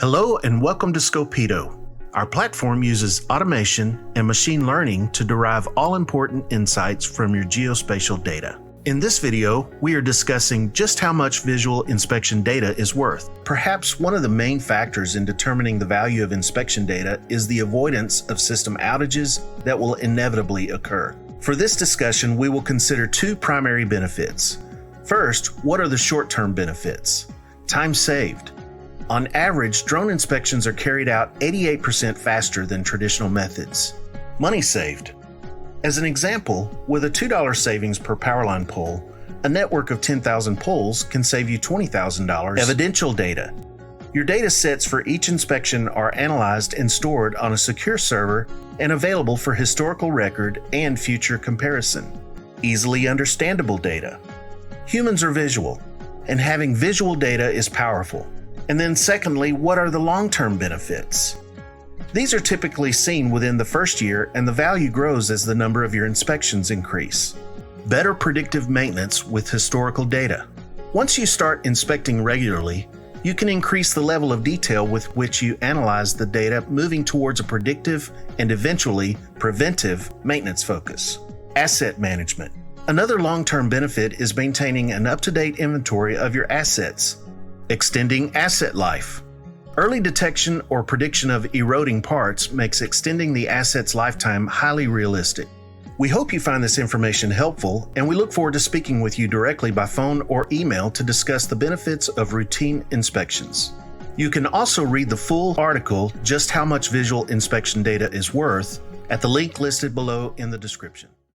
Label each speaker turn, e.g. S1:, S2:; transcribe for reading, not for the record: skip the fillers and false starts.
S1: Hello and welcome to Scopito. Our platform uses automation and machine learning to derive all important insights from your geospatial data. In this video, we are discussing just how much visual inspection data is worth. Perhaps one of the main factors in determining the value of inspection data is the avoidance of system outages that will inevitably occur. For this discussion, we will consider two primary benefits. First, what are the short-term benefits? Time saved. On average, drone inspections are carried out 88% faster than traditional methods. Money saved. As an example, with a $2 savings per Powerline pole, a network of 10,000 poles can save you $20,000. Evidential data. Your data sets for each inspection are analyzed and stored on a secure server and available for historical record and future comparison. Easily understandable data. Humans are visual, and having visual data is powerful. And then secondly, what are the long-term benefits? These are typically seen within the first year, and the value grows as the number of your inspections increase. Better predictive maintenance with historical data. Once you start inspecting regularly, you can increase the level of detail with which you analyze the data, moving towards a predictive and eventually preventive maintenance focus. Asset management. Another long-term benefit is maintaining an up-to-date inventory of your assets. Extending asset life. Early detection or prediction of eroding parts makes extending the asset's lifetime highly realistic. We hope you find this information helpful, and we look forward to speaking with you directly by phone or email to discuss the benefits of routine inspections. You can also read the full article, Just How Much Visual Inspection Data is Worth, at the link listed below in the description.